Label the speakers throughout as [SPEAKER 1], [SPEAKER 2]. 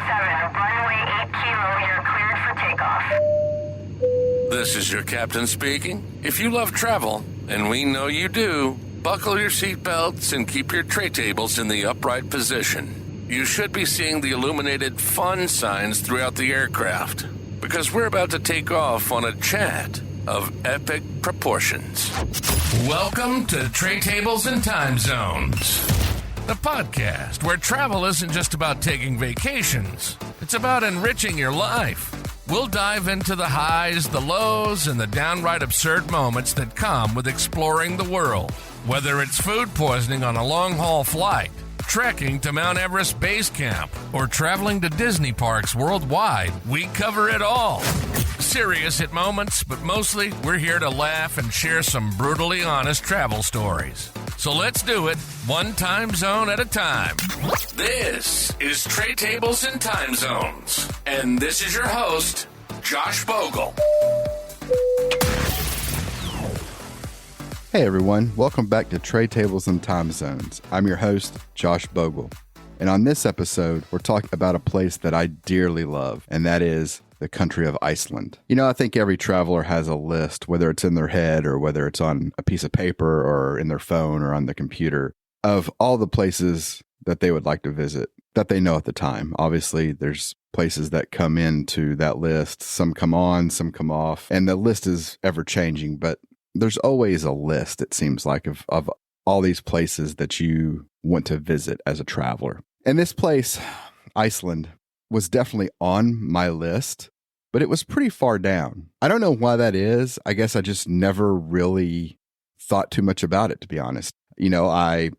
[SPEAKER 1] runway 8 kilo, you're cleared for takeoff.
[SPEAKER 2] This is your captain speaking. If you love travel, and we know you do, buckle your seatbelts and keep your tray tables in the upright position. You should be seeing the illuminated fun signs throughout the aircraft, because we're about to take off on a chat of epic proportions. Welcome to Tray Tables and Time Zones, the podcast where travel isn't just about taking vacations. It's about enriching your life. We'll dive into the highs, the lows, and the downright absurd moments that come with exploring the world. Whether it's food poisoning on a long-haul flight, trekking to Mount Everest Base Camp, or traveling to Disney parks worldwide, we cover it all. Serious at moments, but mostly we're here to laugh and share some brutally honest travel stories. So let's do it, one time zone at a time. This is Tray Tables and Time Zones, and this is your host, Josh Bogle.
[SPEAKER 3] Hey everyone, welcome back to Tray Tables and Time Zones. I'm your host, Josh Bogle. And on this episode, we're talking about a place that I dearly love, and that is the country of Iceland. You know, I think every traveler has a list, whether it's in their head or whether it's on a piece of paper or in their phone or on the computer, of all the places that they would like to visit that they know at the time. Obviously, there's places that come into that list. Some come on, some come off, and the list is ever changing, but there's always a list, it seems like, of all these places that you want to visit as a traveler. And this place, Iceland, was definitely on my list, but it was pretty far down. I don't know why that is. I guess I just never really thought too much about it, to be honest. You know, I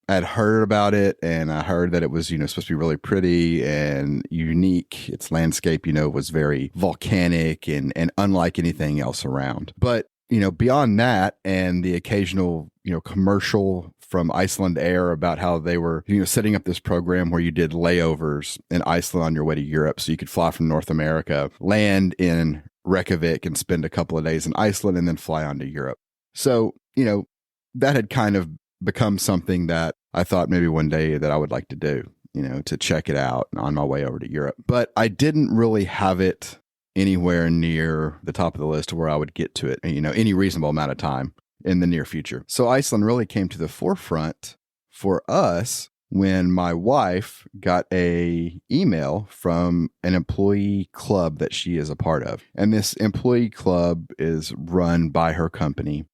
[SPEAKER 3] had heard about it, and I heard that it was, supposed to be really pretty and unique. Its landscape, was very volcanic and unlike anything else around. But beyond that, and the occasional, commercial from Iceland Air about how they were, setting up this program where you did layovers in Iceland on your way to Europe. So you could fly from North America, land in Reykjavik, and spend a couple of days in Iceland, and then fly on to Europe. So, that had kind of become something that I thought maybe one day that I would like to do, to check it out on my way over to Europe. But I didn't really have it anywhere near the top of the list where I would get to it, any reasonable amount of time in the near future. So Iceland really came to the forefront for us when my wife got a email from an employee club that she is a part of. And this employee club is run by her company,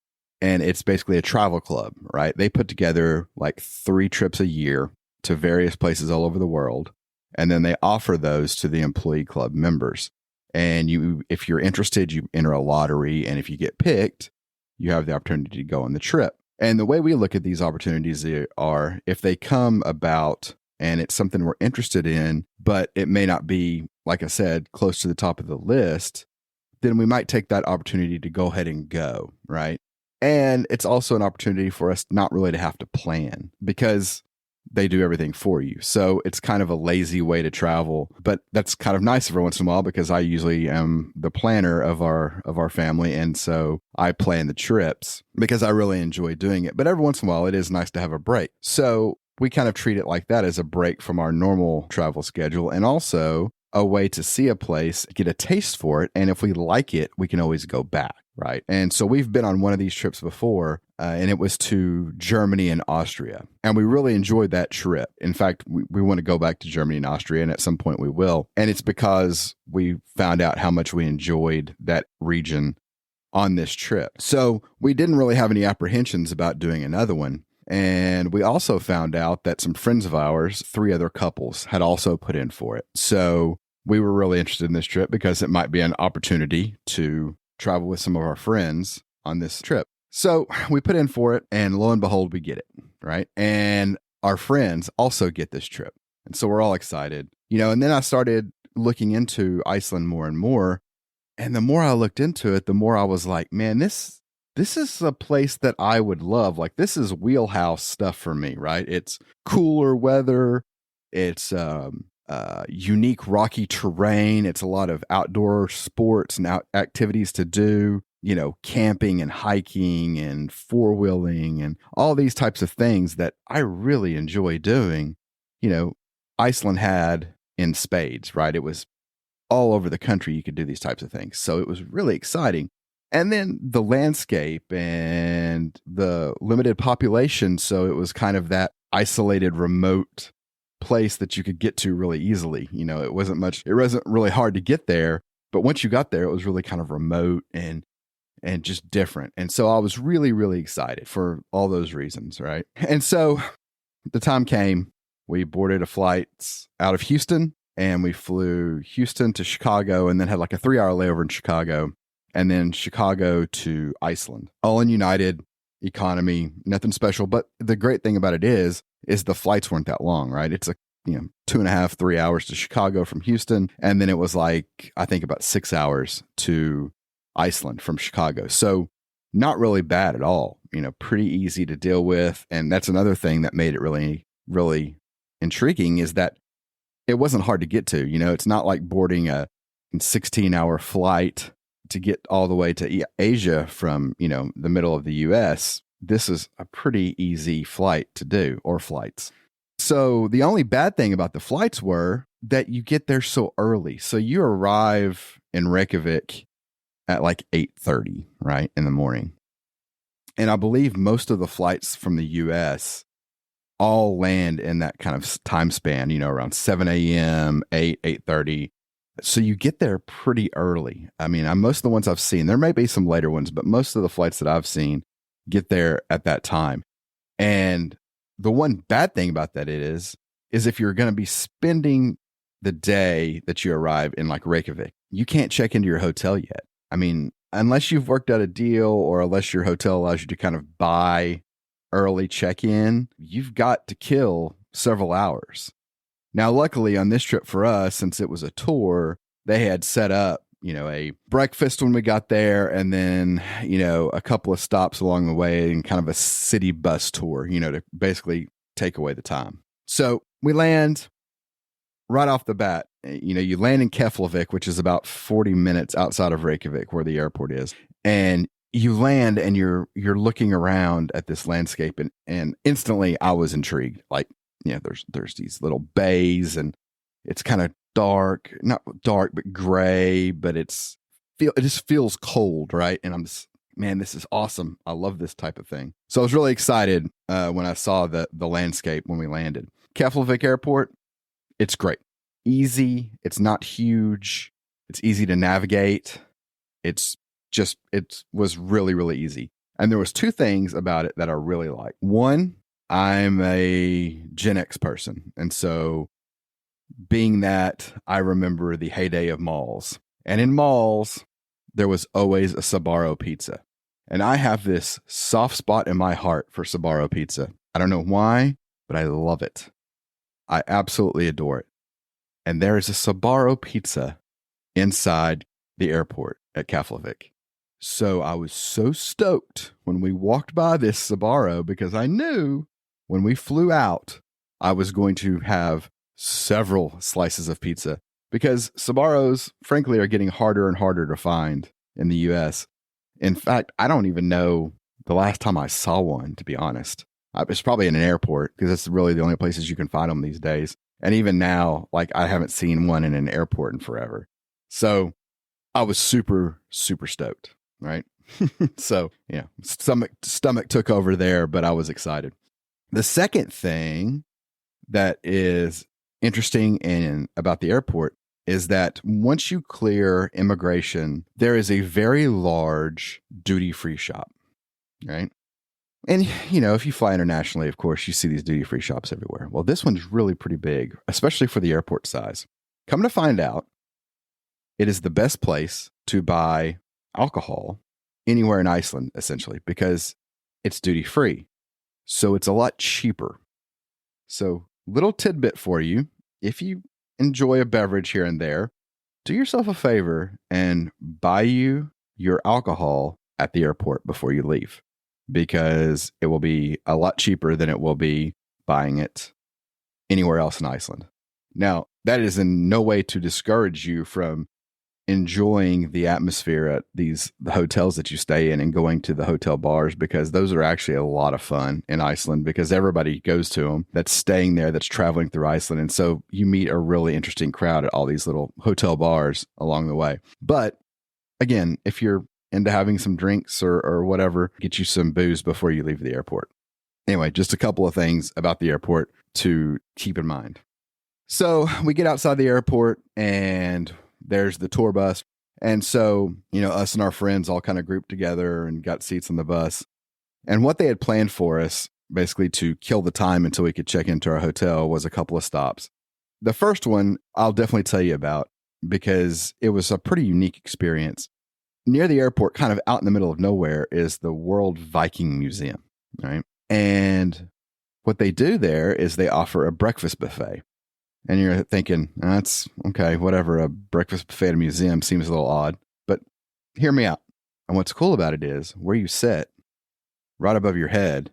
[SPEAKER 3] and it's basically a travel club, right? They put together like 3 trips a year to various places all over the world, and then they offer those to the employee club members. And if you're interested, you enter a lottery, and if you get picked, you have the opportunity to go on the trip. And the way we look at these opportunities are, if they come about and it's something we're interested in, but it may not be, like I said, close to the top of the list, then we might take that opportunity to go ahead and go, right? And it's also an opportunity for us not really to have to plan, because they do everything for you. So it's kind of a lazy way to travel, but that's kind of nice every once in a while, because I usually am the planner of our family. And so I plan the trips because I really enjoy doing it. But every once in a while, it is nice to have a break. So we kind of treat it like that, as a break from our normal travel schedule, and also a way to see a place, get a taste for it. And if we like it, we can always go back, right? And so we've been on one of these trips before, and it was to Germany and Austria. And we really enjoyed that trip. In fact, we want to go back to Germany and Austria, and at some point we will. And it's because we found out how much we enjoyed that region on this trip. So we didn't really have any apprehensions about doing another one. And we also found out that some friends of ours, 3 other couples, had also put in for it. So we were really interested in this trip because it might be an opportunity to travel with some of our friends on this trip. So we put in for it, and lo and behold, we get it, right? And our friends also get this trip. And so we're all excited, and then I started looking into Iceland more and more. And the more I looked into it, the more I was like, man, this is a place that I would love. Like, this is wheelhouse stuff for me, right? It's cooler weather. It's unique rocky terrain. It's a lot of outdoor sports and activities to do. Camping and hiking and 4-wheeling and all these types of things that I really enjoy doing. Iceland had in spades, right? It was all over the country. You could do these types of things. So it was really exciting. And then the landscape and the limited population. So it was kind of that isolated, remote place that you could get to really easily. It wasn't really hard to get there, but once you got there, it was really kind of remote and just different. And so I was really, really excited for all those reasons, right? And so the time came, we boarded a flight out of Houston, and we flew Houston to Chicago, and then had like a 3-hour layover in Chicago, and then Chicago to Iceland, all in United economy, nothing special. But the great thing about it is the flights weren't that long, right? It's 2.5, 3 hours to Chicago from Houston. And then it was like, I think about 6 hours to Iceland from Chicago. So not really bad at all, pretty easy to deal with. And that's another thing that made it really, really intriguing, is that it wasn't hard to get to. It's not like boarding a 16-hour flight to get all the way to Asia from, the middle of the US. This is a pretty easy flight to do, or flights. So the only bad thing about the flights were that you get there so early. So you arrive in Reykjavik at like 8:30, right, in the morning. And I believe most of the flights from the US all land in that kind of time span, around 7 a.m., 8:30. So you get there pretty early. I mean, most of the ones I've seen, there may be some later ones, but most of the flights that I've seen get there at that time. And the one bad thing about that is if you're going to be spending the day that you arrive in like Reykjavik, you can't check into your hotel yet. I mean, unless you've worked out a deal, or unless your hotel allows you to kind of buy early check-in, you've got to kill several hours. Now, luckily on this trip for us, since it was a tour, they had set up, a breakfast when we got there, and then, a couple of stops along the way, and kind of a city bus tour, to basically take away the time. So we land right off the bat. You land in Keflavik, which is about 40 minutes outside of Reykjavik, where the airport is. And you land, and you're looking around at this landscape, and instantly I was intrigued. Like, there's these little bays, and it's kind of dark, not dark, but gray, but it just feels cold, right? And I'm just, man, this is awesome. I love this type of thing. So I was really excited when I saw the landscape when we landed. Keflavik Airport, it's great. Easy. It's not huge. It's easy to navigate. It was really, really easy. And there was two things about it that I really liked. One, I'm a Gen X person. And so being that, I remember the heyday of malls. And in malls, there was always a Sbarro pizza. And I have this soft spot in my heart for Sbarro pizza. I don't know why, but I love it. I absolutely adore it. And there is a Sbarro pizza inside the airport at Keflavik. So I was so stoked when we walked by this Sbarro, because I knew when we flew out, I was going to have several slices of pizza, because Sbarros, frankly, are getting harder and harder to find in the US. In fact, I don't even know the last time I saw one, to be honest. It's probably in an airport, because that's really the only places you can find them these days. And even now, like, I haven't seen one in an airport in forever. So I was super, super stoked, right? So, stomach took over there, but I was excited. The second thing that is interesting about the airport is that once you clear immigration, there is a very large duty-free shop, right? And, if you fly internationally, of course, you see these duty-free shops everywhere. Well, this one's really pretty big, especially for the airport size. Come to find out, it is the best place to buy alcohol anywhere in Iceland, essentially, because it's duty-free. So it's a lot cheaper. So, little tidbit for you, if you enjoy a beverage here and there, do yourself a favor and buy you your alcohol at the airport before you leave, because it will be a lot cheaper than it will be buying it anywhere else in Iceland. Now, that is in no way to discourage you from enjoying the atmosphere at the hotels that you stay in and going to the hotel bars, because those are actually a lot of fun in Iceland because everybody goes to them that's staying there, that's traveling through Iceland. And so you meet a really interesting crowd at all these little hotel bars along the way. But again, if you're into having some drinks or whatever, get you some booze before you leave the airport. Anyway, just a couple of things about the airport to keep in mind. So we get outside the airport and there's the tour bus. And so, us and our friends all kind of grouped together and got seats on the bus. And what they had planned for us, basically to kill the time until we could check into our hotel, was a couple of stops. The first one I'll definitely tell you about because it was a pretty unique experience. Near the airport, kind of out in the middle of nowhere, is the World Viking Museum, right? And what they do there is they offer a breakfast buffet. And you're thinking, that's okay, whatever. A breakfast buffet at a museum seems a little odd, but hear me out. And what's cool about it is where you sit, right above your head,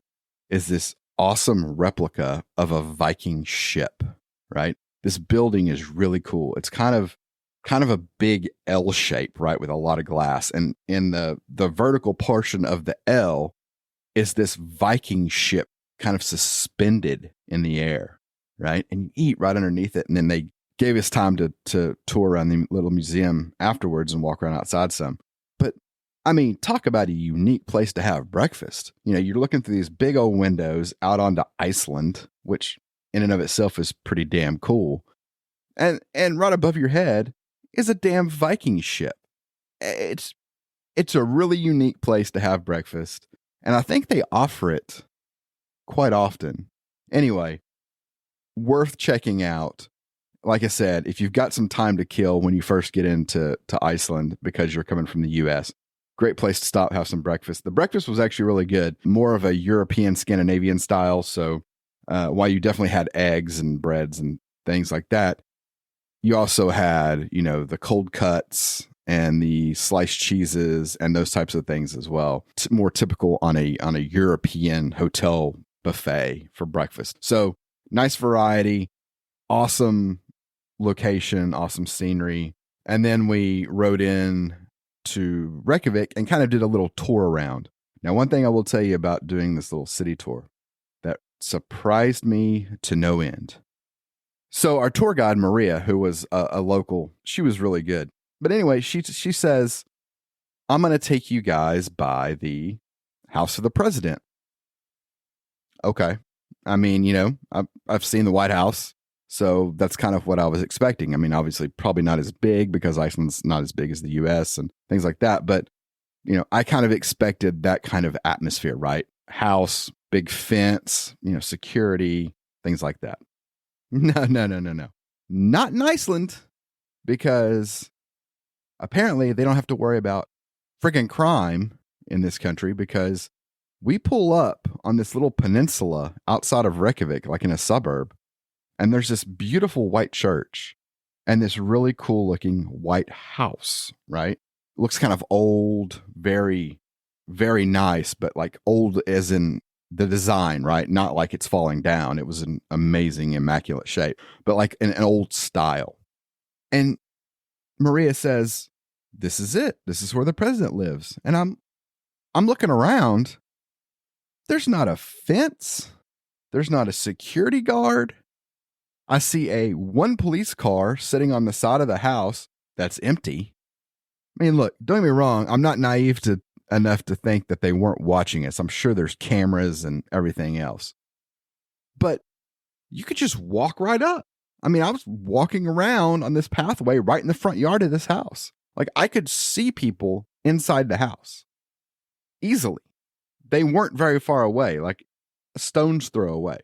[SPEAKER 3] is this awesome replica of a Viking ship, right? This building is really cool. It's kind of a big L shape, right? With a lot of glass. And in the vertical portion of the L is this Viking ship kind of suspended in the air. Right. And you eat right underneath it. And then they gave us time to tour around the little museum afterwards and walk around outside some. But I mean, talk about a unique place to have breakfast. You're looking through these big old windows out onto Iceland, which in and of itself is pretty damn cool. And right above your head is a damn Viking ship. It's a really unique place to have breakfast. And I think they offer it quite often. Anyway, worth checking out. Like I said, if you've got some time to kill when you first get into Iceland because you're coming from the US, great place to stop, have some breakfast. The breakfast was actually really good, more of a European Scandinavian style. So while you definitely had eggs and breads and things like that, you also had, the cold cuts and the sliced cheeses and those types of things as well. More typical on a European hotel buffet for breakfast. So nice variety, awesome location, awesome scenery. And then we rode in to Reykjavik and kind of did a little tour around. Now, one thing I will tell you about doing this little city tour that surprised me to no end. So our tour guide, Maria, who was a local, she was really good. But anyway, she says, I'm going to take you guys by the house of the president. Okay. I mean, I've seen the White House, so that's kind of what I was expecting. I mean, obviously, probably not as big because Iceland's not as big as the U.S. and things like that. But, I kind of expected that kind of atmosphere, right? House, big fence, security, things like that. No. Not in Iceland, because apparently they don't have to worry about friggin' crime in this country, because we pull up on this little peninsula outside of Reykjavik, like in a suburb, and there's this beautiful white church and this really cool looking white house, right? It looks kind of old, very, very nice, but like old as in the design, right? Not like it's falling down. It was an amazing, immaculate shape, but like an old style. And Maria says, this is it. This is where the president lives. And I'm looking around. There's not a fence. There's not a security guard. I see one police car sitting on the side of the house that's empty. I mean, look, don't get me wrong. I'm not naive enough to think that they weren't watching us. I'm sure there's cameras and everything else. But you could just walk right up. I mean, I was walking around on this pathway right in the front yard of this house. Like, I could see people inside the house easily. They weren't very far away, like a stone's throw away.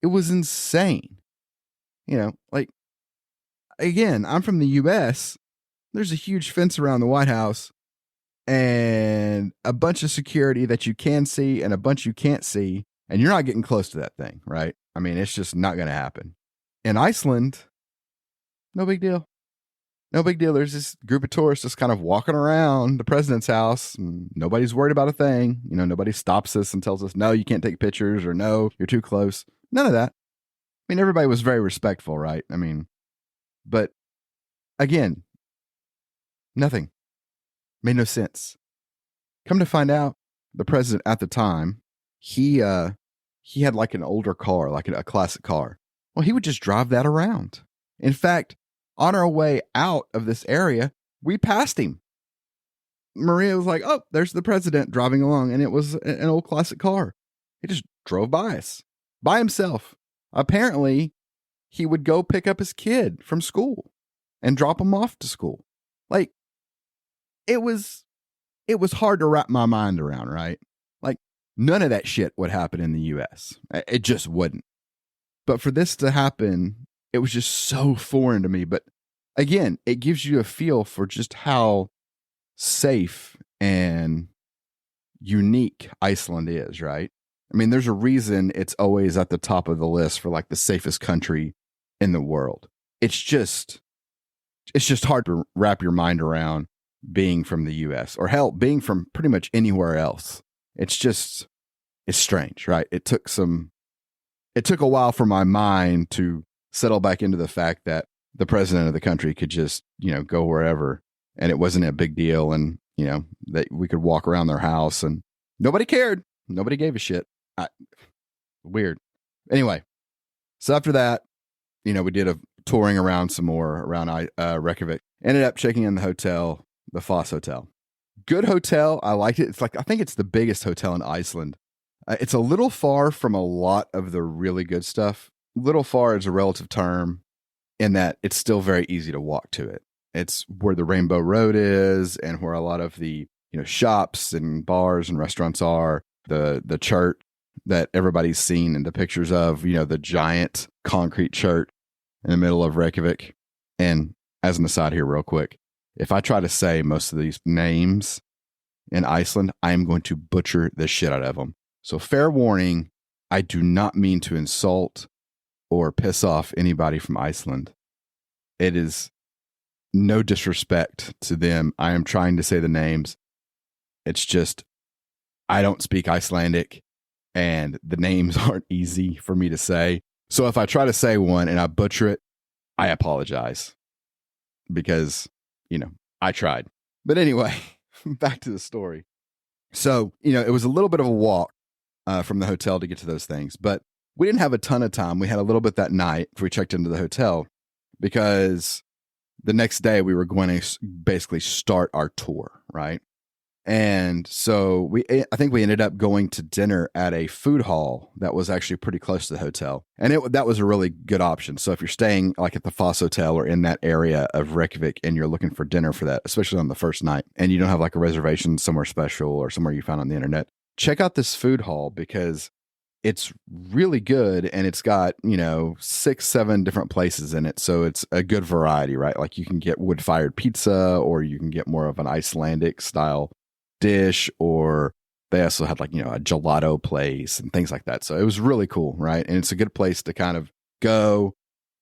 [SPEAKER 3] It was insane. Like, again, I'm from the US. There's a huge fence around the White House and a bunch of security that you can see and a bunch you can't see. And you're not getting close to that thing, right? I mean, it's just not going to happen. In Iceland, no big deal. No big deal. There's this group of tourists just kind of walking around the president's house, and nobody's worried about a thing. Nobody stops us and tells us, no, you can't take pictures, or no, you're too close. None of that. I mean, everybody was very respectful, right? I mean, but again, Nothing. Made no sense. Come to find out, the president at the time, he had like an older car, like a classic car. Well, he would just drive that around. In fact, on our way out of this area, we passed him. Maria was like, oh, there's the president driving along. And it was an old classic car. He just drove by us by himself. Apparently, he would go pick up his kid from school and drop him off to school. Like, it was hard to wrap my mind around, right? Like, none of that shit would happen in the US. It just wouldn't. But for this to happen, it was just so foreign to me. But again, it gives you a feel for just how safe and unique Iceland is, right? I mean, there's a reason it's always at the top of the list for like the safest country in the world. It's just hard to wrap your mind around being from the US, or hell, being from pretty much anywhere else. It's strange, right? It took a while for my mind to settle back into the fact that the president of the country could just, go wherever and it wasn't a big deal. And, that we could walk around their house and nobody cared. Nobody gave a shit. Weird. Anyway, so after that, we did a touring around some more around Reykjavik. Ended up checking in the hotel, the Foss Hotel. Good hotel. I liked it. I think it's the biggest hotel in Iceland. It's a little far from a lot of the really good stuff. Little far is a relative term in that it's still very easy to walk to it. It's where the Rainbow Road is and where a lot of the, shops and bars and restaurants are. The church that everybody's seen in the pictures of, the giant concrete church in the middle of Reykjavik. And as an aside here real quick, if I try to say most of these names in Iceland, I am going to butcher the shit out of them. So fair warning, I do not mean to insult or piss off anybody from Iceland. It is no disrespect to them. I am trying to say the names. It's just, I don't speak Icelandic and the names aren't easy for me to say. So if I try to say one and I butcher it, I apologize because, I tried. But anyway, back to the story. So, it was a little bit of a walk from the hotel to get to those things, but we didn't have a ton of time. We had a little bit that night before we checked into the hotel because the next day we were going to basically start our tour, right? And so I think we ended up going to dinner at a food hall that was actually pretty close to the hotel. And that was a really good option. So if you're staying like at the Foss Hotel or in that area of Reykjavik and you're looking for dinner for that, especially on the first night, and you don't have like a reservation somewhere special or somewhere you found on the internet, check out this food hall because it's really good and it's got, 6-7 different places in it. So it's a good variety, right? Like you can get wood-fired pizza or you can get more of an Icelandic style dish, or they also had like, a gelato place and things like that. So it was really cool, right? And it's a good place to kind of go,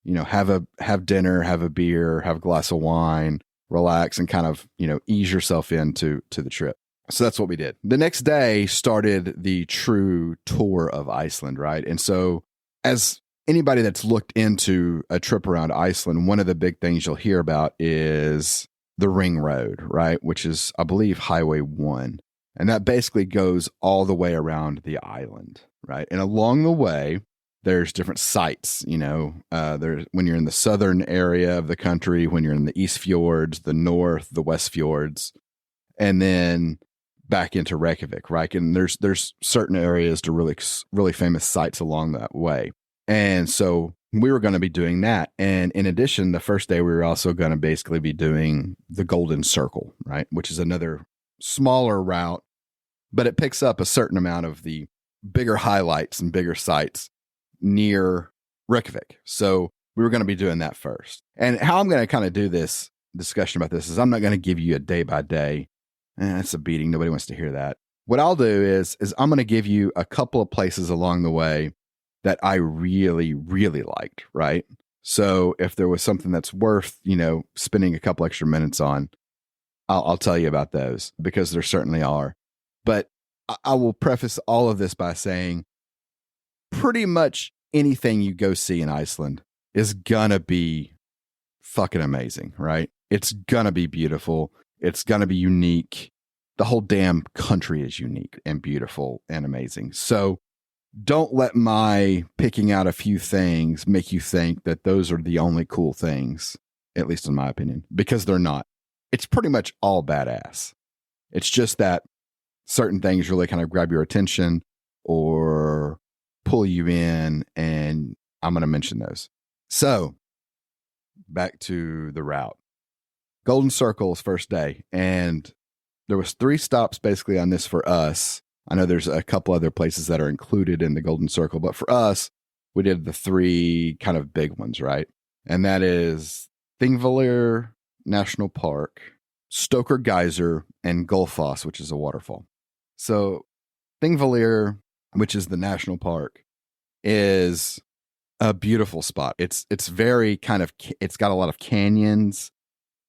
[SPEAKER 3] have dinner, have a beer, have a glass of wine, relax and kind of, ease yourself into the trip. So that's what we did. The next day started the true tour of Iceland, right? And so as anybody that's looked into a trip around Iceland, one of the big things you'll hear about is the Ring Road, right? Which is, I believe, Highway 1. And that basically goes all the way around the island, right? And along the way, there's different sites, there's when you're in the southern area of the country, when you're in the East Fjords, the North, the West Fjords, and then back into Reykjavik, right? And there's certain areas to really famous sites along that way. And so we were going to be doing that. And in addition, the first day we were also going to basically be doing the Golden Circle, right? Which is another smaller route, but it picks up a certain amount of the bigger highlights and bigger sites near Reykjavik. So we were going to be doing that first. And how I'm going to kind of do this discussion about this is I'm not going to give you a day by day. That's a beating. Nobody wants to hear that. What I'll do is I'm going to give you a couple of places along the way that I really, really liked, right? So if there was something that's worth, spending a couple extra minutes on, I'll tell you about those because there certainly are. But I will preface all of this by saying pretty much anything you go see in Iceland is gonna be fucking amazing, right? It's gonna be beautiful. It's going to be unique. The whole damn country is unique and beautiful and amazing. So don't let my picking out a few things make you think that those are the only cool things, at least in my opinion, because they're not. It's pretty much all badass. It's just that certain things really kind of grab your attention or pull you in, and I'm going to mention those. So back to the route. Golden Circle's first day, and there was 3 stops basically on this for us. I know there's a couple other places that are included in the Golden Circle, but for us, we did the 3 kind of big ones, right? And that is Thingvellir National Park, Stoker Geyser, and Gullfoss, which is a waterfall. So Thingvellir, which is the national park, is a beautiful spot. It's very kind of, it's got a lot of canyons.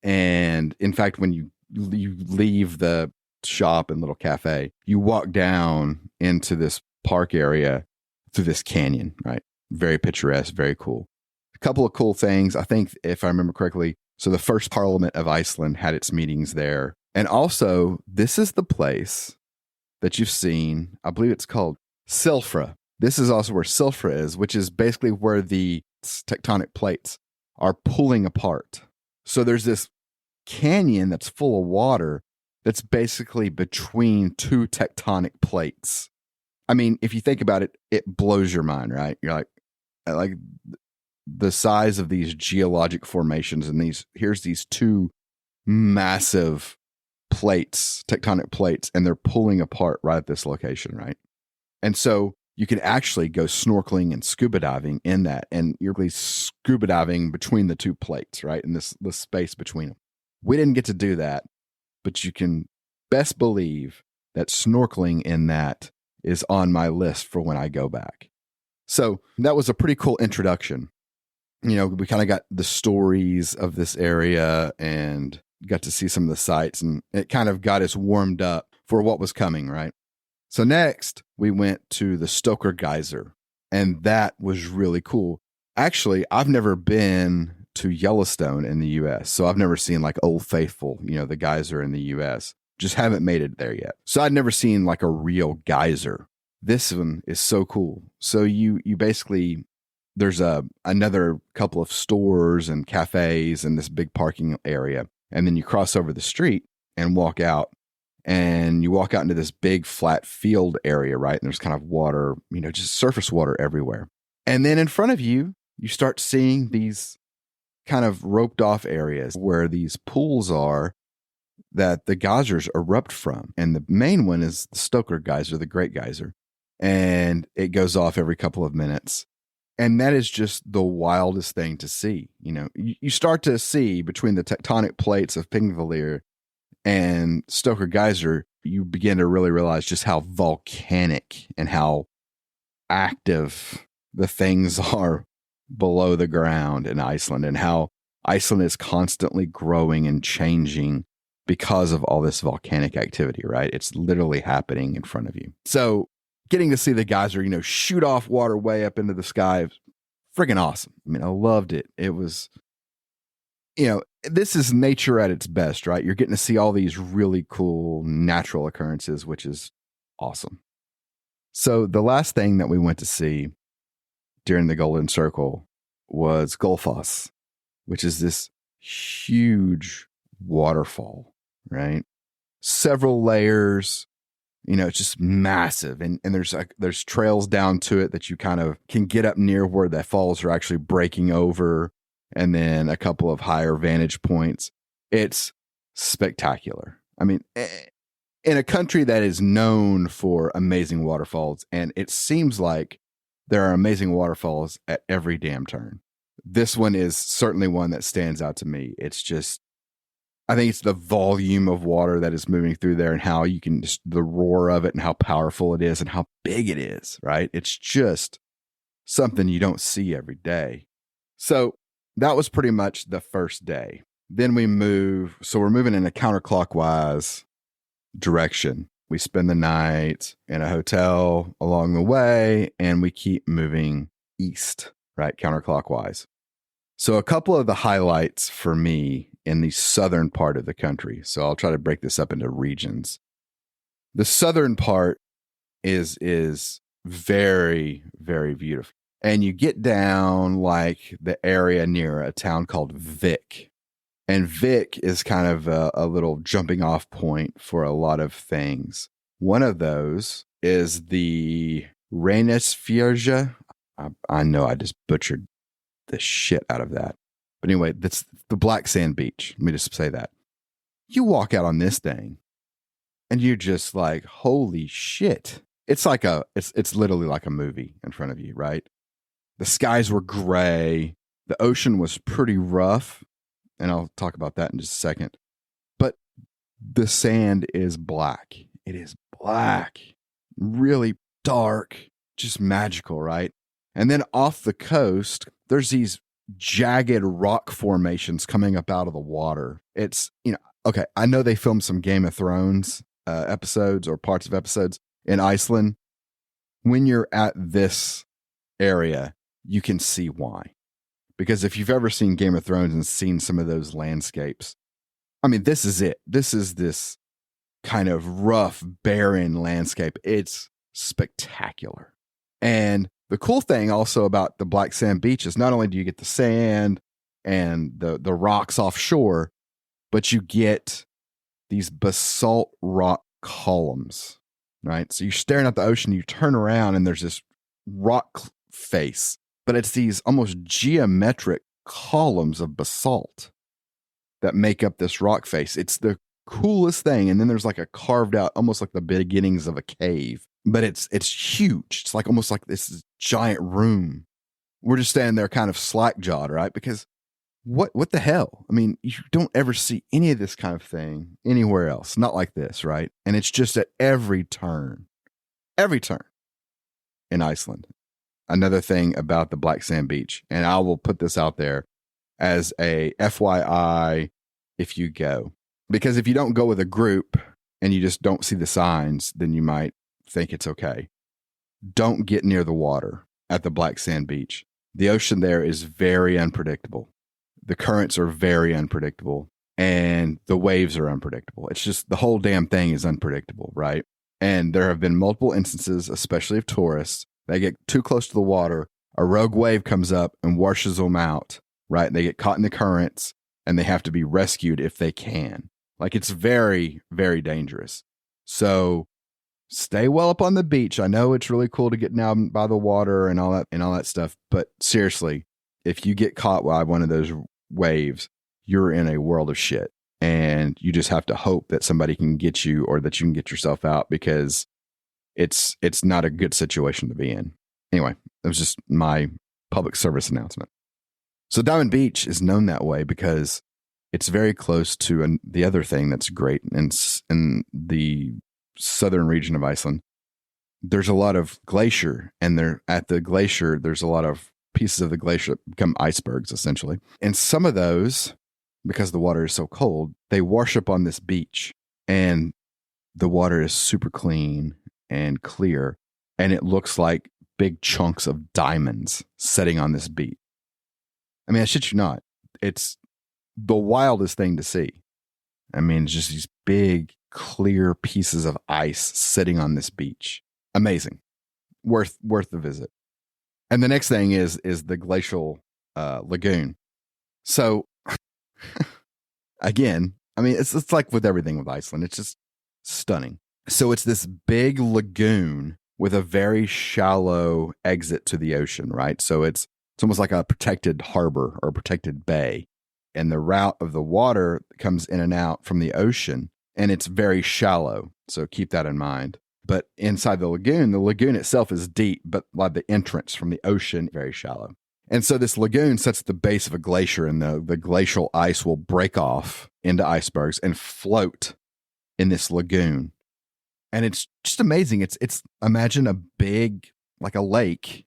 [SPEAKER 3] And in fact, when you leave the shop and little cafe, you walk down into this park area through this canyon, right? Very picturesque, very cool. A couple of cool things. I think, if I remember correctly, so the first Parliament of Iceland had its meetings there. And also, this is the place that you've seen, I believe it's called Silfra. This is also where Silfra is, which is basically where the tectonic plates are pulling apart. So there's this canyon that's full of water that's basically between 2 tectonic plates. I mean, if you think about it, it blows your mind, right? You're like the size of these geologic formations, and here's these 2 massive plates, tectonic plates, and they're pulling apart right at this location, right? And so you can actually go snorkeling and scuba diving in that, and you're really scuba diving between the 2 plates, right? In this space between them. We didn't get to do that, but you can best believe that snorkeling in that is on my list for when I go back. So that was a pretty cool introduction. You know, we kind of got the stories of this area and got to see some of the sights, and it kind of got us warmed up for what was coming, right? So next, we went to the Stoker Geyser, and that was really cool. Actually, I've never been to Yellowstone in the U.S., so I've never seen like Old Faithful, you know, the geyser in the U.S. Just haven't made it there yet. So I'd never seen like a real geyser. This one is so cool. So you basically, there's another couple of stores and cafes and this big parking area. And then you cross over the street and walk out, and you walk out into this big flat field area, right? And there's kind of water, you know, just surface water everywhere. And then in front of you, you start seeing these kind of roped off areas where these pools are that the geysers erupt from. And the main one is the Stoker Geyser, the Great Geyser. And it goes off every couple of minutes. And that is just the wildest thing to see. You know, you start to see between the tectonic plates of Thingvellir and Stoker Geyser, you begin to really realize just how volcanic and how active the things are below the ground in Iceland, and how Iceland is constantly growing and changing because of all this volcanic activity, right? It's literally happening in front of you. So getting to see the geyser, you know, shoot off water way up into the sky, friggin' awesome. I mean, I loved it. It was, you know, this is nature at its best, right? You're getting to see all these really cool natural occurrences, which is awesome. So the last thing that we went to see during the Golden Circle was Gullfoss, which is this huge waterfall, right? Several layers, you know, it's just massive. And there's trails down to it that you kind of can get up near where the falls are actually breaking over, and then a couple of higher vantage points. It's spectacular. I mean, in a country that is known for amazing waterfalls, and it seems like there are amazing waterfalls at every damn turn, this one is certainly one that stands out to me. It's just, I think it's the volume of water that is moving through there, and how you can just, the roar of it, and how powerful it is, and how big it is, right? It's just something you don't see every day. So that was pretty much the first day. Then we're moving in a counterclockwise direction. We spend the night in a hotel along the way, and we keep moving east, right? Counterclockwise. So a couple of the highlights for me in the southern part of the country. So I'll try to break this up into regions. The southern part is very, very beautiful. And you get down like the area near a town called Vik. And Vik is kind of a little jumping off point for a lot of things. One of those is the Reynisfjörður. I know I just butchered the shit out of that. But anyway, that's the black sand beach. Let me just say that. You walk out on this thing and you're just like, holy shit. It's like it's literally like a movie in front of you, right? The skies were gray. The ocean was pretty rough. And I'll talk about that in just a second. But the sand is black. It is black, really dark, just magical, right? And then off the coast, there's these jagged rock formations coming up out of the water. It's, okay, I know they filmed some Game of Thrones episodes or parts of episodes in Iceland. When you're at this area, you can see why. Because if you've ever seen Game of Thrones and seen some of those landscapes, I mean, this is it. This is this kind of rough, barren landscape. It's spectacular. And the cool thing also about the black sand beach is not only do you get the sand and the rocks offshore, but you get these basalt rock columns, right? So you're staring at the ocean, you turn around and there's this rock face, but it's these almost geometric columns of basalt that make up this rock face. It's the coolest thing. And then there's like a carved out, almost like the beginnings of a cave, but it's huge. It's like almost like this giant room. We're just standing there kind of slack jawed, right? Because what the hell? I mean, you don't ever see any of this kind of thing anywhere else. Not like this, right? And it's just at every turn in Iceland. Another thing about the black sand beach, and I will put this out there as a FYI if you go. Because if you don't go with a group and you just don't see the signs, then you might think it's okay. Don't get near the water at the black sand beach. The ocean there is very unpredictable. The currents are very unpredictable and the waves are unpredictable. It's just the whole damn thing is unpredictable, right? And there have been multiple instances, especially of tourists, they get too close to the water, a rogue wave comes up and washes them out, right? They get caught in the currents and they have to be rescued if they can. Like, it's very, very dangerous. So stay well up on the beach. I know it's really cool to get down by the water and all that stuff. But seriously, if you get caught by one of those waves, you're in a world of shit. And you just have to hope that somebody can get you or that you can get yourself out, because it's not a good situation to be in. Anyway, that was just my public service announcement. So Diamond Beach is known that way because it's very close to the other thing that's great in the southern region of Iceland. There's a lot of glacier, and at the glacier, there's a lot of pieces of the glacier that become icebergs, essentially. And some of those, because the water is so cold, they wash up on this beach, and the water is super clean and clear, and it looks like big chunks of diamonds sitting on this beach. I mean, I shit you not. It's the wildest thing to see. I mean, it's just these big, clear pieces of ice sitting on this beach. Amazing. Worth the visit. And the next thing is the glacial lagoon. So, again, I mean, it's like with everything with Iceland. It's just stunning. So it's this big lagoon with a very shallow exit to the ocean, right? So it's almost like a protected harbor or protected bay. And the route of the water comes in and out from the ocean, and it's very shallow. So keep that in mind. But inside the lagoon itself is deep, but like the entrance from the ocean, very shallow. And so this lagoon sits at the base of a glacier, and the glacial ice will break off into icebergs and float in this lagoon. And it's just amazing. It's imagine a big, like a lake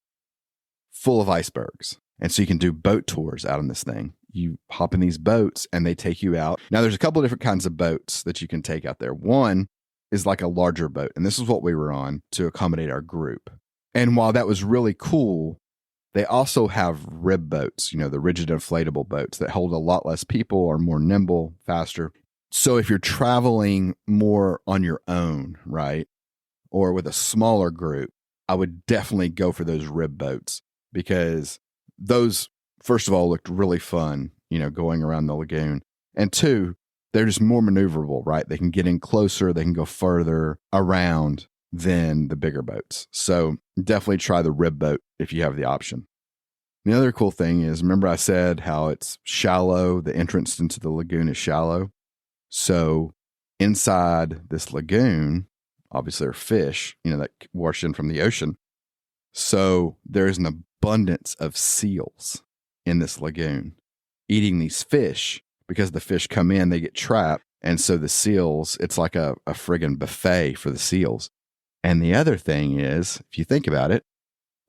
[SPEAKER 3] full of icebergs. And so you can do boat tours out on this thing. You hop in these boats and they take you out. Now, there's a couple of different kinds of boats that you can take out there. One is like a larger boat. And this is what we were on to accommodate our group. And while that was really cool, They also have rib boats, the rigid inflatable boats that hold a lot less people, are more nimble, faster. So if you're traveling more on your own, right, or with a smaller group, I would definitely go for those rib boats, because those, first of all, looked really fun, going around the lagoon. And two, they're just more maneuverable, right? They can get in closer, they can go further around than the bigger boats. So definitely try the rib boat if you have the option. The other cool thing is, remember I said how it's shallow, the entrance into the lagoon is shallow. So inside this lagoon, obviously there are fish, that wash in from the ocean. So there's an abundance of seals in this lagoon eating these fish, because the fish come in, they get trapped. And so the seals, it's like a friggin' buffet for the seals. And the other thing is, if you think about it,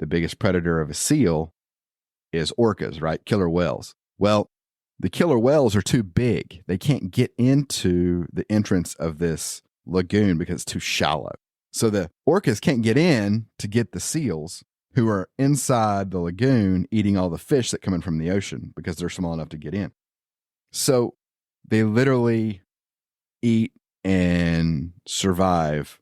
[SPEAKER 3] the biggest predator of a seal is orcas, right? Killer whales. Well, the killer whales are too big. They can't get into the entrance of this lagoon because it's too shallow. So the orcas can't get in to get the seals, who are inside the lagoon eating all the fish that come in from the ocean, because they're small enough to get in. So they literally eat and survive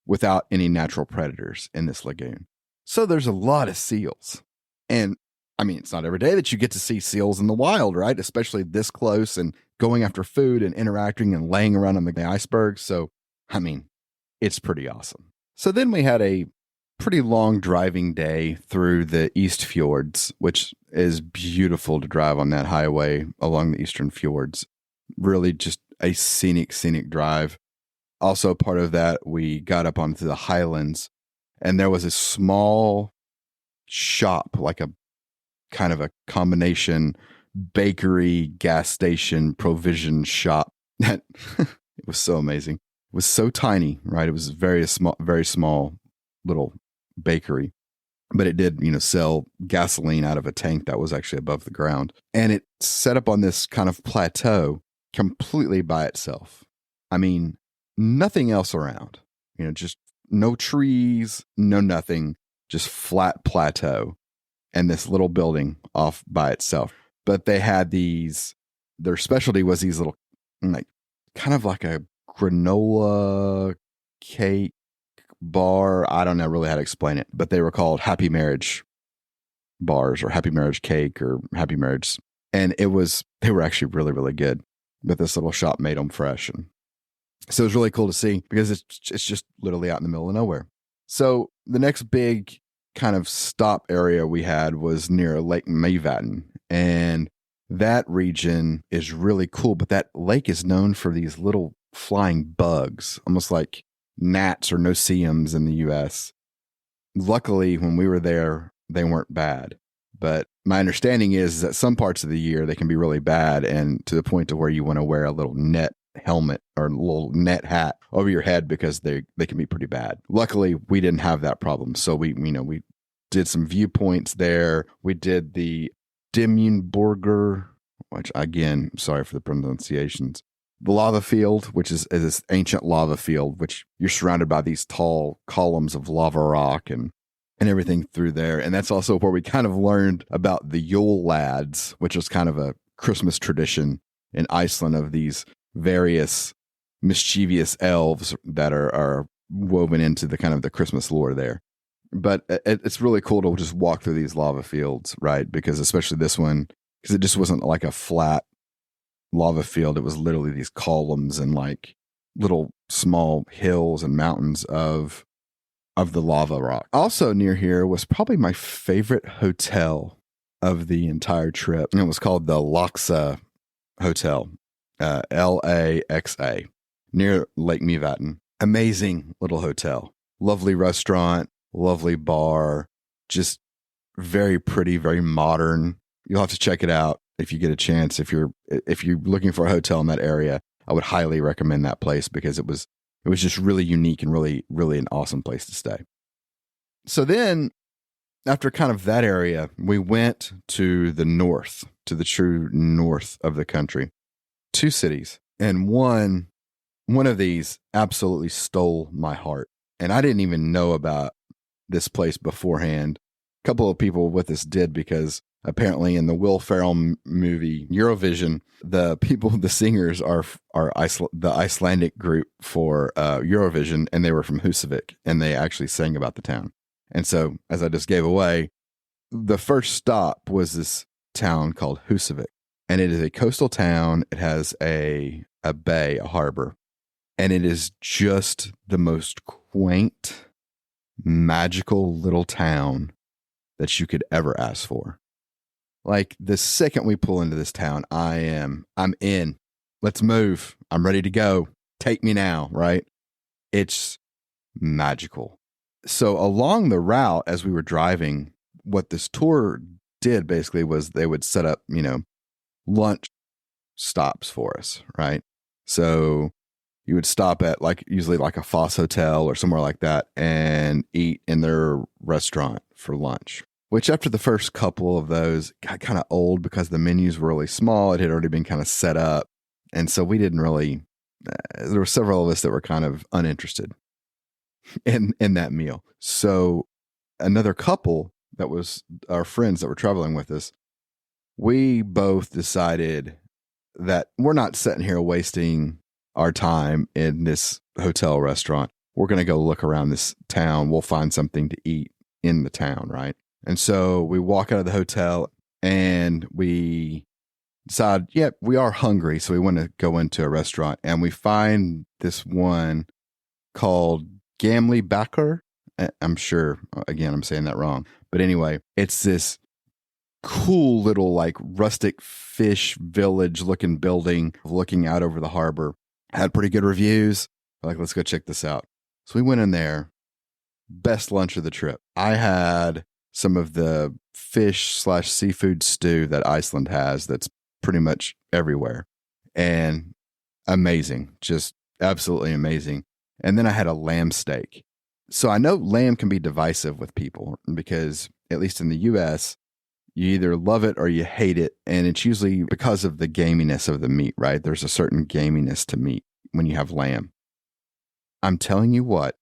[SPEAKER 3] without any natural predators in this lagoon. So there's a lot of seals. And I mean, it's not every day that you get to see seals in the wild, right? Especially this close and going after food and interacting and laying around on the iceberg. So, I mean, it's pretty awesome. So then we had a pretty long driving day through the East Fjords, which is beautiful to drive on that highway along the Eastern Fjords. Really just a scenic drive. Also part of that, we got up onto the highlands, and there was a small shop, like a kind of a combination bakery, gas station, provision shop that it was so amazing. It was so tiny, right? It was very small little bakery, but it did, sell gasoline out of a tank that was actually above the ground. And it set up on this kind of plateau completely by itself. I mean, nothing else around, just no trees, no nothing, just flat plateau and this little building off by itself. But they had their specialty was these little, like, kind of like a granola cake bar. I don't know really how to explain it, but they were called Happy Marriage bars, or Happy Marriage cake, or Happy Marriage. And they were actually really, really good. But this little shop made them fresh. And so it was really cool to see, because it's just literally out in the middle of nowhere. So the next big kind of stop area we had was near Lake Mývatn. And that region is really cool. But that lake is known for these little flying bugs, almost like gnats or no-see-ums in the U.S. Luckily, when we were there, they weren't bad. But my understanding is that some parts of the year they can be really bad, and to the point to where you want to wear a little net helmet or a little net hat over your head, because they can be pretty bad. Luckily, we didn't have that problem. So we did some viewpoints there. We did the Dimmunborger, which, again, sorry for the pronunciations. The lava field, which is this ancient lava field, which you're surrounded by these tall columns of lava rock and everything through there. And that's also where we kind of learned about the Yule lads, which is kind of a Christmas tradition in Iceland of these various mischievous elves that are woven into the kind of the Christmas lore there. But it's really cool to just walk through these lava fields, right? Because especially this one, because it just wasn't like a flat lava field. It was literally these columns and like little small hills and mountains of the lava rock. Also near here was probably my favorite hotel of the entire trip. And it was called the Laxa Hotel, Laxa, near Lake Mývatn. Amazing little hotel. Lovely restaurant, lovely bar, just very pretty, very modern. You'll have to check it out if you get a chance. If you're looking for a hotel in that area, I would highly recommend that place, because it was just really unique and really, really an awesome place to stay. So then, after kind of that area, we went to the north, to the true north of the country. 2 cities. And one of these absolutely stole my heart. And I didn't even know about this place beforehand, couple of people with us did, because apparently in the Will Ferrell movie Eurovision, the singers are the Icelandic group for Eurovision, and they were from Húsavík, and they actually sang about the town. And so, as I just gave away, the first stop was this town called Húsavík, and it is a coastal town. It has a bay, a harbor, and it is just the most quaint, magical little town that you could ever ask for. Like, the second we pull into this town, I'm in. Let's move. I'm ready to go. Take me now, right? It's magical. So along the route, as we were driving, what this tour did basically was they would set up, lunch stops for us, right? So you would stop at usually a Foss hotel or somewhere like that and eat in their restaurant for lunch, which after the first couple of those got kind of old because the menus were really small. It had already been kind of set up. And so we didn't really, there were several of us that were kind of uninterested in that meal. So another couple that was our friends that were traveling with us, we both decided that we're not sitting here wasting our time in this hotel restaurant. We're going to go look around this town. We'll find something to eat in the town, right? And so we walk out of the hotel and we decide, we are hungry. So we want to go into a restaurant, and we find this one called Gamli Bakker. I'm sure, again, I'm saying that wrong. But anyway, it's this cool little rustic fish village looking building looking out over the harbor. Had pretty good reviews. Let's go check this out. So we went in there. Best lunch of the trip. I had some of the fish/seafood stew that Iceland has that's pretty much everywhere. And amazing. Just absolutely amazing. And then I had a lamb steak. So I know lamb can be divisive with people because, at least in the US, you either love it or you hate it. And it's usually because of the gaminess of the meat, right? There's a certain gaminess to meat when you have lamb. I'm telling you what,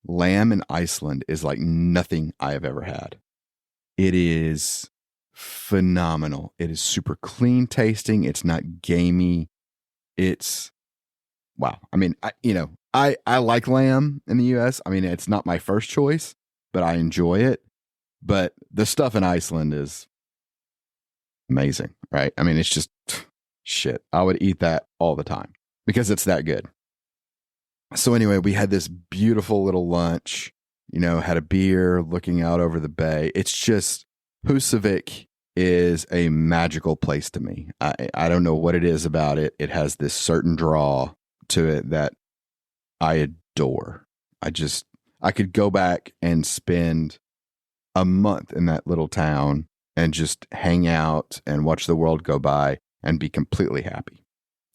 [SPEAKER 3] lamb in Iceland is like nothing I have ever had. It is phenomenal. It is super clean tasting. It's not gamey. It's wow. I mean, I like lamb in the US. I mean, it's not my first choice, but I enjoy it. But the stuff in Iceland is amazing, right? I mean, it's just shit. I would eat that all the time because it's that good. So anyway, we had this beautiful little lunch, had a beer looking out over the bay. It's just, Húsavík is a magical place to me. I don't know what it is about it. It has this certain draw to it that I adore. I could go back and spend a month in that little town and just hang out and watch the world go by and be completely happy.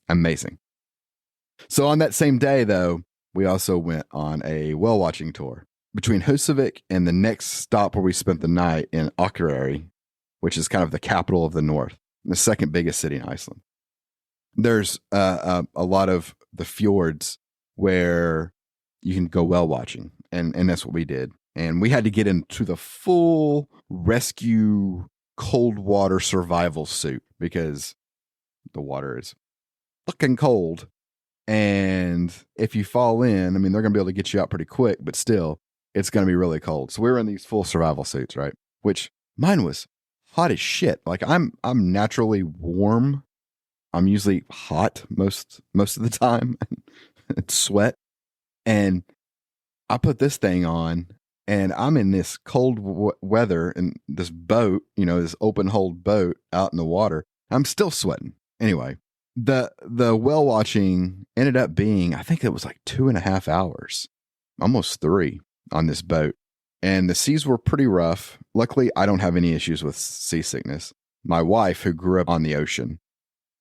[SPEAKER 3] Amazing. So on that same day, though, we also went on a whale watching tour between Húsavík and the next stop where we spent the night in Akureyri, which is kind of the capital of the north, the second biggest city in Iceland. There's a lot of the fjords where you can go whale watching, and that's what we did. And we had to get into the full rescue cold water survival suit because the water is fucking cold. And if you fall in, I mean, they're going to be able to get you out pretty quick, but still, it's going to be really cold. So we were in these full survival suits, right? Which mine was hot as shit. I'm naturally warm. I'm usually hot most of the time. It's sweat. And I put this thing on, and I'm in this cold weather in this boat, this open hold boat out in the water. I'm still sweating. Anyway, the whale watching ended up being, I think it was 2.5 hours, almost 3 on this boat. And the seas were pretty rough. Luckily, I don't have any issues with seasickness. My wife, who grew up on the ocean,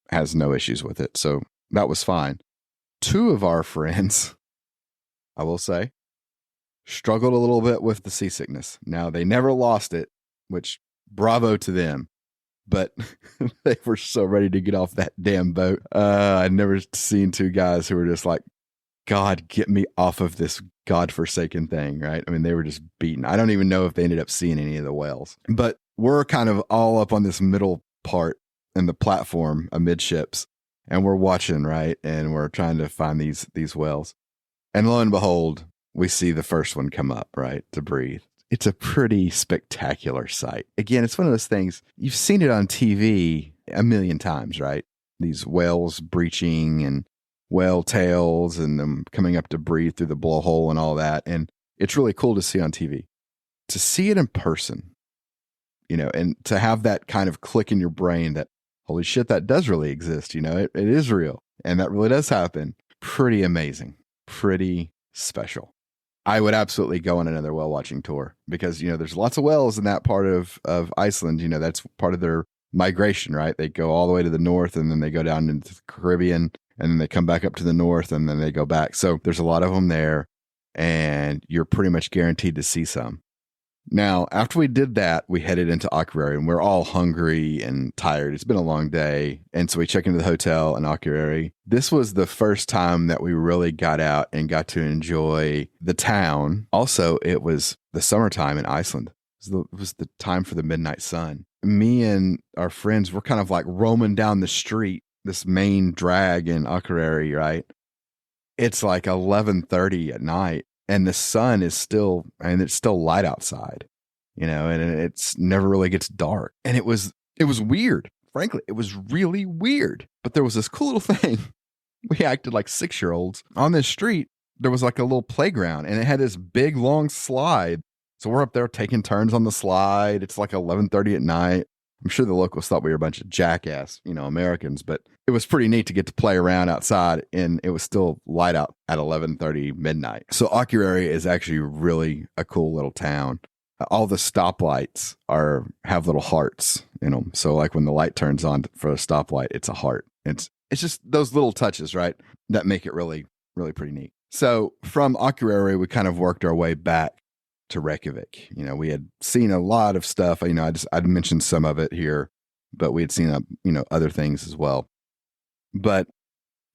[SPEAKER 3] has no issues with it. So that was fine. 2 of our friends, I will say, struggled a little bit with the seasickness. Now, they never lost it, which bravo to them. But they were so ready to get off that damn boat. I'd never seen 2 guys who were just God, get me off of this godforsaken thing, right? I mean, they were just beaten. I don't even know if they ended up seeing any of the whales. But we're kind of all up on this middle part in the platform amidships, and we're watching, right? And we're trying to find these whales. And lo and behold, we see the first one come up, right, to breathe. It's a pretty spectacular sight. Again, it's one of those things, you've seen it on TV a million times, right? These whales breaching and whale tails and them coming up to breathe through the blowhole and all that. And it's really cool to see on TV. To see it in person, and to have that kind of click in your brain that, holy shit, that does really exist. It is real. And that really does happen. Pretty amazing. Pretty special. I would absolutely go on another whale watching tour because, there's lots of whales in that part of Iceland. That's part of their migration, right? They go all the way to the north and then they go down into the Caribbean and then they come back up to the north and then they go back. So there's a lot of them there and you're pretty much guaranteed to see some. Now, after we did that, we headed into Akureyri and we're all hungry and tired. It's been a long day. And so we check into the hotel in Akureyri. This was the first time that we really got out and got to enjoy the town. Also, it was the summertime in Iceland. It was the time for the midnight sun. Me and our friends were kind of like roaming down the street, this main drag in Akureyri, right? It's like 11:30 at night. And the sun is still, and it's still light outside, and it's never really gets dark. And it was weird. Frankly, it was really weird. But there was this cool little thing. We acted like 6-year-olds. On this street, there was like a little playground and it had this big long slide. So we're up there taking turns on the slide. It's like 11:30 at night. I'm sure the locals thought we were a bunch of jackass, Americans, but it was pretty neat to get to play around outside and it was still light out at 11:30 midnight. So Akureyri is actually really a cool little town. All the stoplights have little hearts in them. So like when the light turns on for a stoplight, it's a heart. It's just those little touches, right, that make it really, really pretty neat. So from Akureyri, we kind of worked our way back to Reykjavik. We had seen a lot of stuff. I'd mentioned some of it here, but we had seen other things as well. But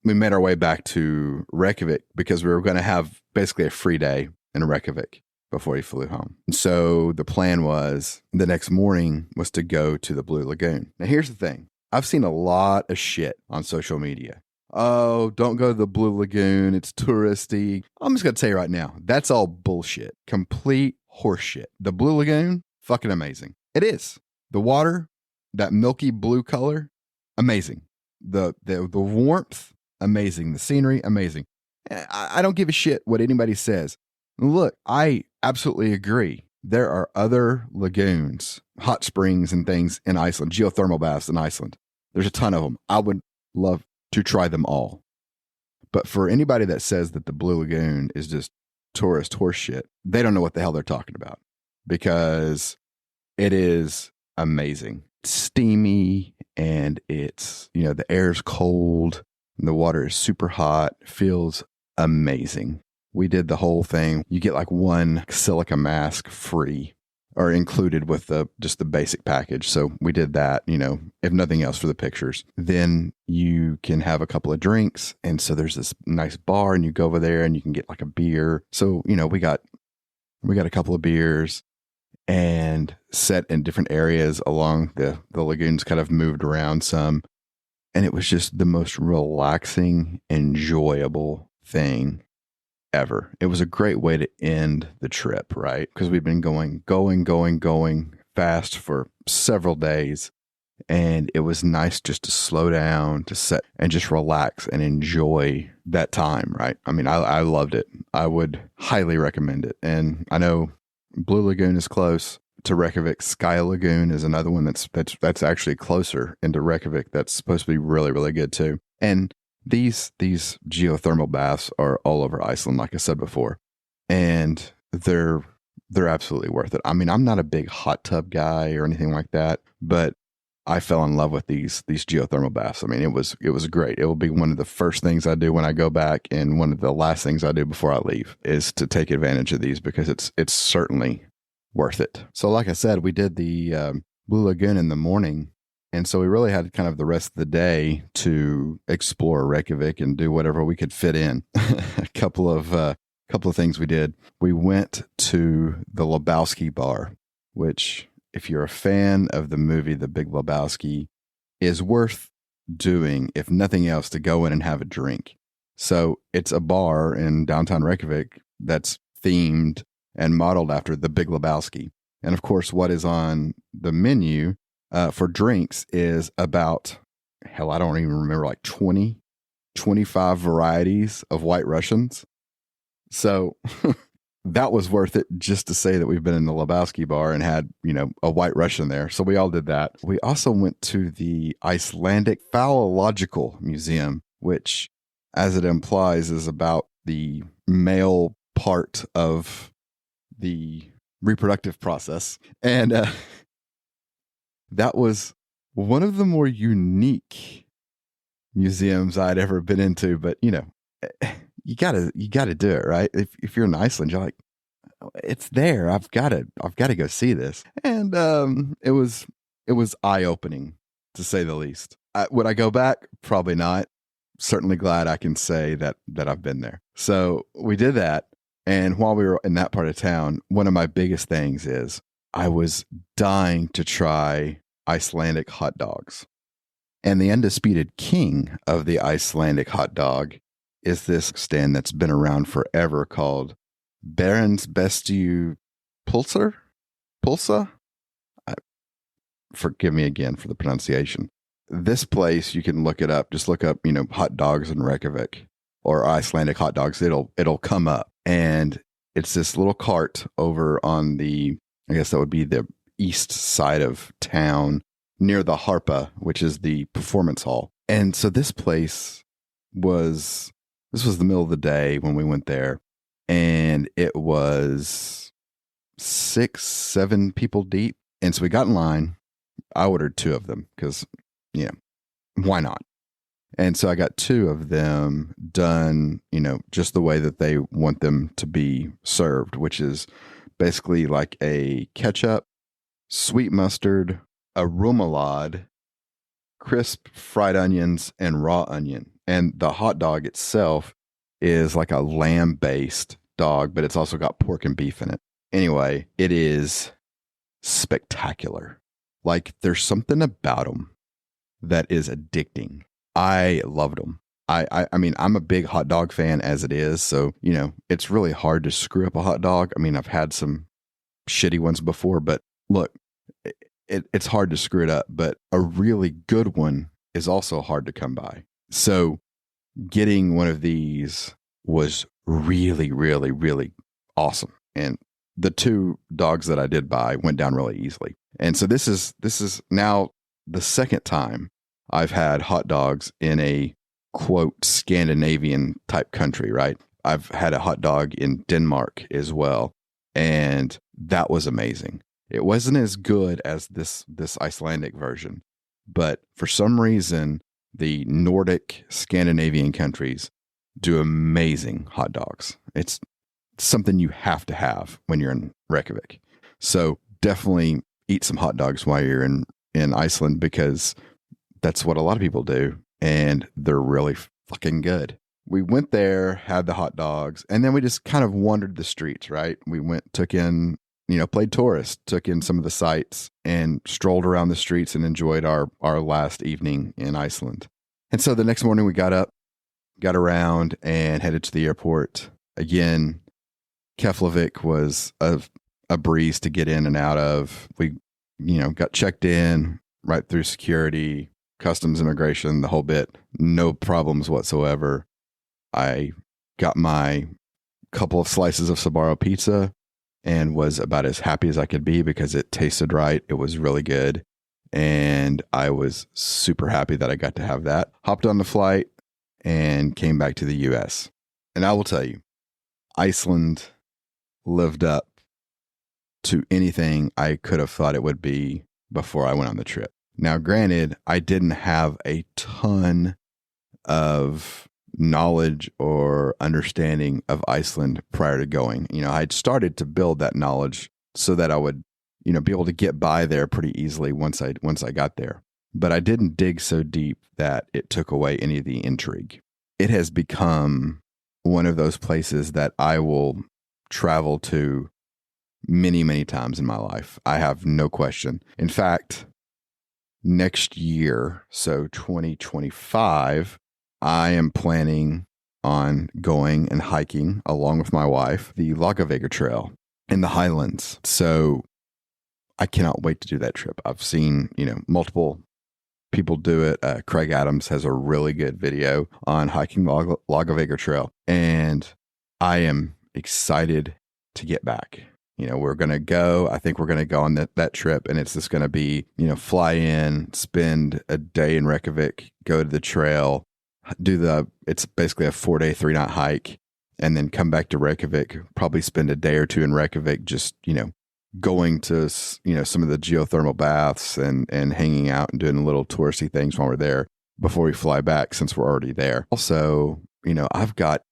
[SPEAKER 3] we made our way back to Reykjavik because we were going to have basically a free day in Reykjavik before we flew home. And so the plan was the next morning was to go to the Blue Lagoon. Now here's the thing. I've seen a lot of shit on social media. Oh, don't go to the Blue Lagoon. It's touristy. I'm just going to tell you right now, that's all bullshit. Complete horseshit. The Blue Lagoon, fucking amazing. It is. The water, that milky blue color, amazing. The warmth, amazing. The scenery, amazing. I don't give a shit what anybody says. Look, I absolutely agree. There are other lagoons, hot springs and things in Iceland, geothermal baths in Iceland. There's a ton of them. I would love to try them all. But for anybody that says that the Blue Lagoon is just tourist horse shit, they don't know what the hell they're talking about because it is amazing. It's steamy and it's, the air's cold and the water is super hot. Feels amazing. We did the whole thing. You get like one silica mask free or included with just the basic package. So we did that, if nothing else for the pictures. Then you can have a couple of drinks. And so there's this nice bar and you go over there and you can get like a beer. So, we got a couple of beers and set in different areas along the lagoons, kind of moved around some. And it was just the most relaxing, enjoyable thing ever. It was a great way to end the trip, right? Because we've been going fast for several days. And it was nice just to slow down, to sit and just relax and enjoy that time, right? I mean, I loved it. I would highly recommend it. And I know Blue Lagoon is close to Reykjavik. Sky Lagoon is another one that's actually closer into Reykjavik. That's supposed to be really, really good too. And these geothermal baths are all over Iceland, like I said before, and they're absolutely worth it. I mean, I'm not a big hot tub guy or anything like that, but I fell in love with these geothermal baths. I mean, it was great. It will be one of the first things I do when I go back, and one of the last things I do before I leave is to take advantage of these because it's certainly worth it. So, like I said, we did the Blue Lagoon in the morning. And so we really had kind of the rest of the day to explore Reykjavik and do whatever we could fit in. A couple of things we did. We went to the Lebowski Bar, which, if you're a fan of the movie The Big Lebowski, is worth doing, if nothing else, to go in and have a drink. So it's a bar in downtown Reykjavik that's themed and modeled after The Big Lebowski. And of course, what is on the menu for drinks is about, hell, I don't even remember, like 25 varieties of White Russians. So that was worth it just to say that we've been in the Lebowski Bar and had, a White Russian there. So we all did that. We also went to the Icelandic Phallological Museum, which, as it implies, is about the male part of the reproductive process. And that was one of the more unique museums I'd ever been into. But, you gotta do it, right? If you're in Iceland, you're like, it's there. I've got to go see this. And it was eye-opening, to say the least. Would I go back? Probably not. Certainly glad I can say that I've been there. So we did that. And while we were in that part of town, one of my biggest things is I was dying to try Icelandic hot dogs. And the undisputed king of the Icelandic hot dog is this stand that's been around forever called Baron's Bestu Pulsa? Forgive me again for the pronunciation. This place, you can look it up. Just look up, hot dogs in Reykjavik or Icelandic hot dogs. It'll come up. And it's this little cart over on the, I guess that would be the east side of town near the Harpa, which is the performance hall. And so this was the middle of the day when we went there, and it was 6-7 people deep. And so we got in line. I ordered 2 of them because, why not? And so I got 2 of them done, just the way that they want them to be served, which is basically like a ketchup, sweet mustard, a remoulade, crisp fried onions, and raw onion. And the hot dog itself is like a lamb-based dog, but it's also got pork and beef in it. Anyway, it is spectacular. Like, there's something about them that is addicting. I loved them. I mean, I'm a big hot dog fan as it is, so, it's really hard to screw up a hot dog. I mean, I've had some shitty ones before, but look, it's hard to screw it up, but a really good one is also hard to come by. So getting one of these was really, really, really awesome. And the 2 dogs that I did buy went down really easily. And so this is now the second time I've had hot dogs in a, quote, Scandinavian type country, right? I've had a hot dog in Denmark as well. And that was amazing. It wasn't as good as this Icelandic version, but for some reason, the Nordic Scandinavian countries do amazing hot dogs. It's something you have to have when you're in Reykjavik. So definitely eat some hot dogs while you're in Iceland, because that's what a lot of people do, and they're really fucking good. We went there, had the hot dogs, and then we just kind of wandered the streets, right? We took in, played tourist, took in some of the sights, and strolled around the streets and enjoyed our last evening in Iceland. And so the next morning we got up, got around, and headed to the airport. Again, Keflavik was a breeze to get in and out of. We, got checked in right through security, customs, immigration, the whole bit. No problems whatsoever. I got my couple of slices of Sbarro pizza and was about as happy as I could be because it tasted right. It was really good. And I was super happy that I got to have that. Hopped on the flight and came back to the U.S. And I will tell you, Iceland lived up to anything I could have thought it would be before I went on the trip. Now, granted, I didn't have a ton of knowledge or understanding of Iceland prior to going. I'd started to build that knowledge so that I would, be able to get by there pretty easily once I got there. but I didn't dig so deep that it took away any of the intrigue. It has become one of those places that I will travel to many, many times in my life. I have no question. In fact, next year, so 2025, I am planning on going and hiking along with my wife, the Reykjavik Trail in the Highlands. So I cannot wait to do that trip. I've seen, multiple people do it. Craig Adams has a really good video on hiking the Reykjavik Trail, and I am excited to get back. We're going to go. I think we're going to go on that trip, and it's just going to be, fly in, spend a day in Reykjavik, go to the trail, it's basically a 4-day, 3-night hike, and then come back to Reykjavik, probably spend a day or two in Reykjavik, just, going to, some of the geothermal baths and hanging out and doing little touristy things while we're there before we fly back, since we're already there. Also, I've got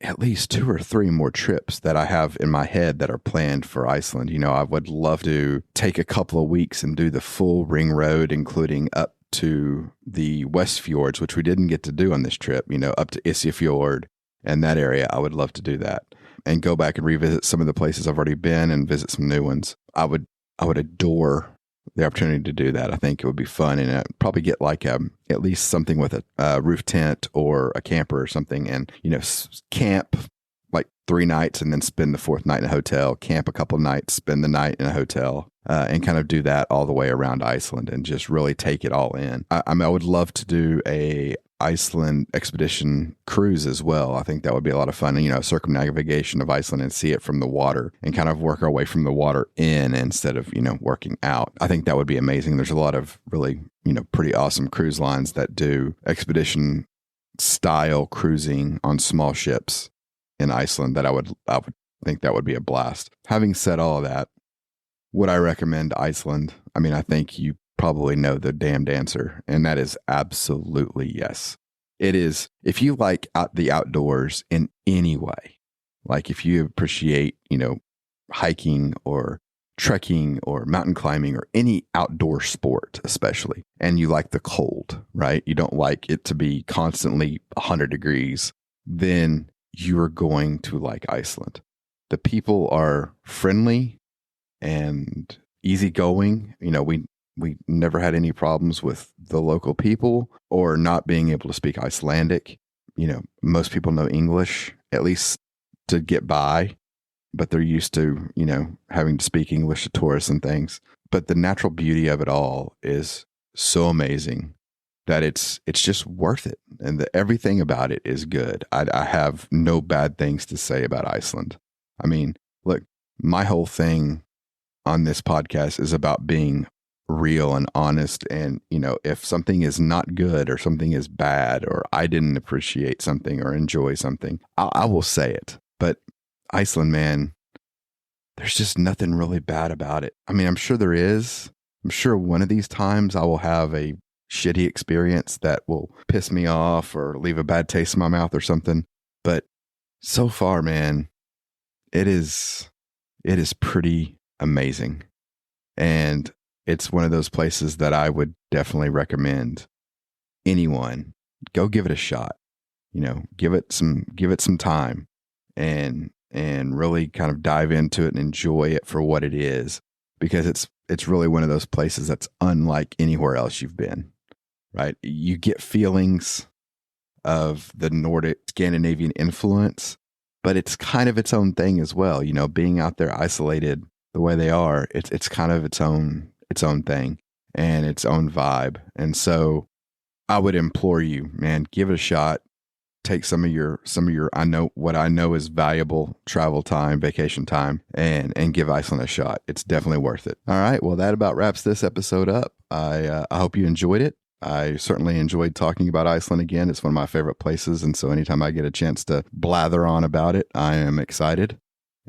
[SPEAKER 3] at least 2 or 3 more trips that I have in my head that are planned for Iceland. I would love to take a couple of weeks and do the full ring road, including up to the West Fjords, which we didn't get to do on this trip, up to Isafjord and that area. I would love to do that and go back and revisit some of the places I've already been and visit some new ones. I would adore the opportunity to do that. I think it would be fun, and I'd probably get like at least something with a roof tent or a camper or something, and camp like 3 nights and then spend the 4th night in a hotel, camp a couple of nights, spend the night in a hotel, and kind of do that all the way around Iceland and just really take it all in. I would love to do a Iceland expedition cruise as well. I think that would be a lot of fun, circumnavigation of Iceland and see it from the water and kind of work our way from the water in instead of, working out. I think that would be amazing. There's a lot of really, pretty awesome cruise lines that do expedition style cruising on small ships in Iceland that I would think that would be a blast. Having said all of that, would I recommend Iceland? I mean, I think you probably know the damned answer, and that is absolutely yes. It is, if you like the outdoors in any way, like if you appreciate, hiking or trekking or mountain climbing or any outdoor sport, especially, and you like the cold, right? You don't like it to be constantly 100 degrees, then you are going to like Iceland. The people are friendly and easygoing. We never had any problems with the local people or not being able to speak Icelandic. Most people know English, at least to get by, but they're used to, having to speak English to tourists and things. But the natural beauty of it all is so amazing that it's just worth it. And everything about it is good. I have no bad things to say about Iceland. I mean, look, my whole thing on this podcast is about being real and honest. And, if something is not good or something is bad or I didn't appreciate something or enjoy something, I will say it. But Iceland, man, there's just nothing really bad about it. I mean, I'm sure there is. I'm sure one of these times I will have a shitty experience that will piss me off or leave a bad taste in my mouth or something. But so far, man, it is pretty amazing. And it's one of those places that I would definitely recommend anyone go give it a shot. Give it some time and really kind of dive into it and enjoy it for what it is, because it's really one of those places that's unlike anywhere else you've been, right? You get feelings of the Nordic Scandinavian influence, but it's kind of its own thing as well. Being out there isolated the way they are, it's kind of its own thing and its own vibe. And so I would implore you, man, give it a shot. Take some of your I know is valuable travel time, vacation time, and give Iceland a shot. It's definitely worth it. All right, well, that about wraps this episode up. I hope you enjoyed it. I certainly enjoyed talking about Iceland again. It's one of my favorite places, and so anytime I get a chance to blather on about it, I am excited.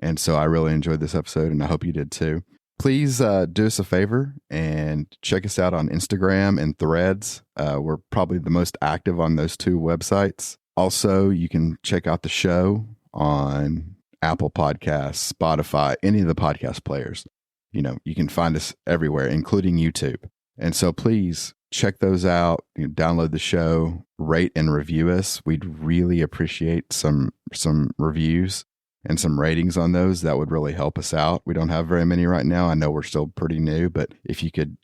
[SPEAKER 3] And so I really enjoyed this episode, and I hope you did too. Please do us a favor and check us out on Instagram and Threads. We're probably the most active on those 2 websites. Also, you can check out the show on Apple Podcasts, Spotify, any of the podcast players. You can find us everywhere, including YouTube. And so please check those out. Download the show, rate and review us. We'd really appreciate some reviews and some ratings on those. That would really help us out. We don't have very many right now. I know we're still pretty new, but if you could,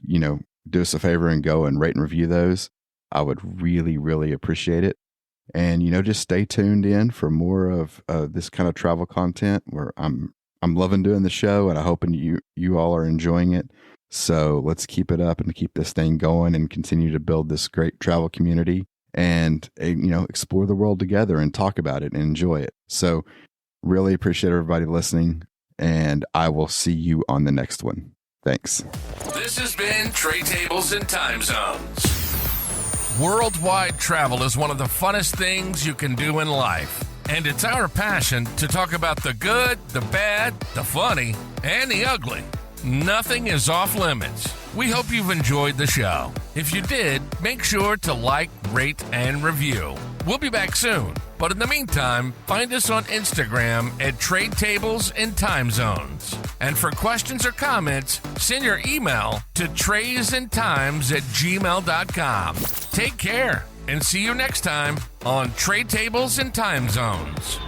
[SPEAKER 3] do us a favor and go and rate and review those, I would really, really appreciate it. And, just stay tuned in for more of this kind of travel content where I'm loving doing the show, and I'm hoping you all are enjoying it. So let's keep it up and keep this thing going and continue to build this great travel community and, explore the world together and talk about it and enjoy it. So really appreciate everybody listening, and I will see you on the next one. Thanks.
[SPEAKER 2] This has been Tray Tables and Time Zones. Worldwide travel is one of the funnest things you can do in life. And it's our passion to talk about the good, the bad, the funny, and the ugly. Nothing is off limits. We hope you've enjoyed the show. If you did, make sure to like, rate, and review. We'll be back soon. But in the meantime, find us on Instagram at Trade Tables and Time Zones. And for questions or comments, send your email to traysandtimes@gmail.com. Take care and see you next time on Trade Tables and Time Zones.